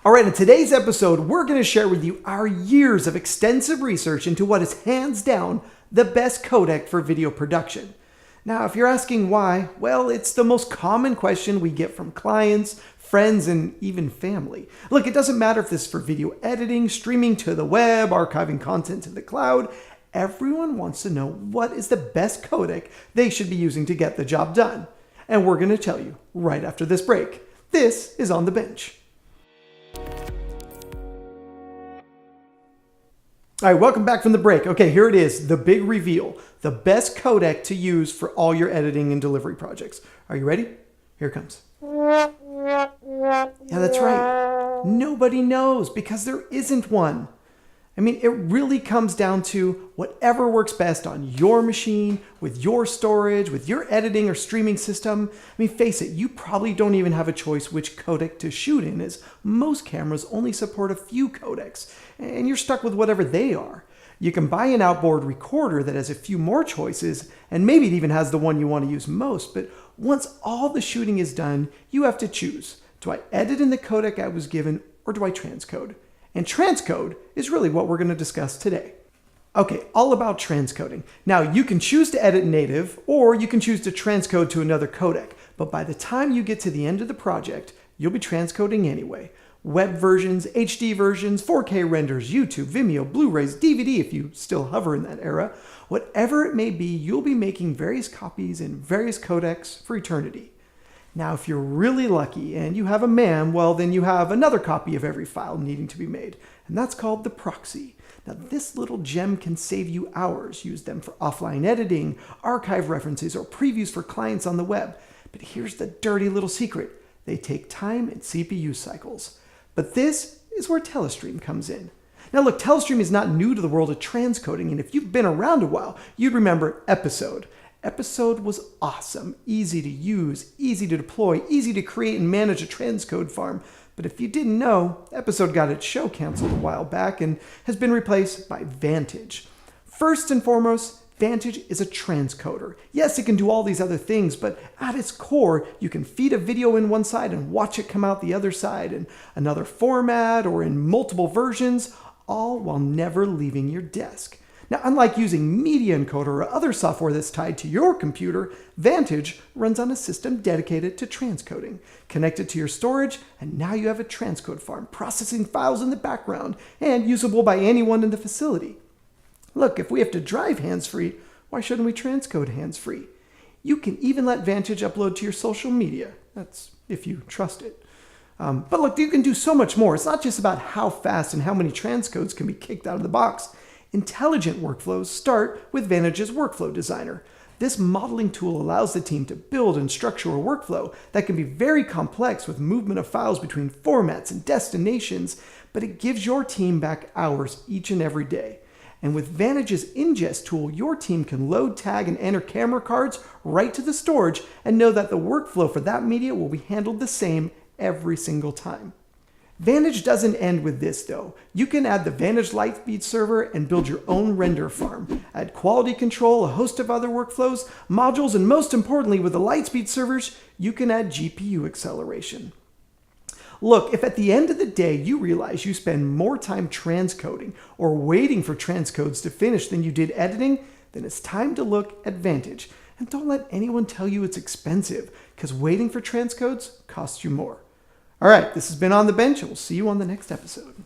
All right, in today's episode, we're going to share with you our years of extensive research into what is hands down the best codec for video production. Now, if you're asking why, well, it's the most common question we get from clients, friends, and even family. Look, it doesn't matter if this is for video editing, streaming to the web, archiving content to the cloud. Everyone wants to know what is the best codec they should be using to get the job done. And we're going to tell you right after this break. This is On the Bench. All right, welcome back from the break. Okay, here it is, the big reveal, the best codec to use for all your editing and delivery projects. Are you ready? Here it comes. Yeah, that's right. Nobody knows because there isn't one. I mean, it really comes down to whatever works best on your machine, with your storage, with your editing or streaming system. I mean, face it, you probably don't even have a choice which codec to shoot in, as most cameras only support a few codecs, and you're stuck with whatever they are. You can buy an outboard recorder that has a few more choices, and maybe it even has the one you want to use most, but once all the shooting is done, you have to choose. Do I edit in the codec I was given, or do I transcode? And transcode is really what we're going to discuss today. Okay, all about transcoding. Now, you can choose to edit native, or you can choose to transcode to another codec. But by the time you get to the end of the project, you'll be transcoding anyway. Web versions, HD versions, 4K renders, YouTube, Vimeo, Blu-rays, DVD if you still hover in that era. Whatever it may be, you'll be making various copies in various codecs for eternity. Now, if you're really lucky and you have a MAM, well, then you have another copy of every file needing to be made, and that's called the PROXY. Now, this little gem can save you hours. Use them for offline editing, archive references, or previews for clients on the web. But here's the dirty little secret. They take time and CPU cycles. But this is where Telestream comes in. Now, look, Telestream is not new to the world of transcoding, and if you've been around a while, you'd remember Episode. Episode was awesome, easy to use, easy to deploy, easy to create and manage a transcode farm. But if you didn't know, Episode got its show canceled a while back and has been replaced by Vantage. First and foremost, Vantage is a transcoder. Yes, it can do all these other things, but at its core, you can feed a video in one side and watch it come out the other side in another format or in multiple versions, all while never leaving your desk. Now, unlike using Media Encoder or other software that's tied to your computer, Vantage runs on a system dedicated to transcoding. Connect it to your storage, and now you have a transcode farm processing files in the background and usable by anyone in the facility. Look, if we have to drive hands-free, why shouldn't we transcode hands-free? You can even let Vantage upload to your social media. That's if you trust it. But look, you can do so much more. It's not just about how fast and how many transcodes can be kicked out of the box. Intelligent workflows start with Vantage's Workflow Designer. This modeling tool allows the team to build and structure a workflow that can be very complex with movement of files between formats and destinations, but it gives your team back hours each and every day. And with Vantage's ingest tool, your team can load, tag, and enter camera cards right to the storage and know that the workflow for that media will be handled the same every single time. Vantage doesn't end with this though. You can add the Vantage Lightspeed server and build your own render farm. Add quality control, a host of other workflows, modules, and most importantly with the Lightspeed servers, you can add GPU acceleration. Look, if at the end of the day you realize you spend more time transcoding or waiting for transcodes to finish than you did editing, then it's time to look at Vantage. And don't let anyone tell you it's expensive, because waiting for transcodes costs you more. All right, this has been On the Bench, and we'll see you on the next episode.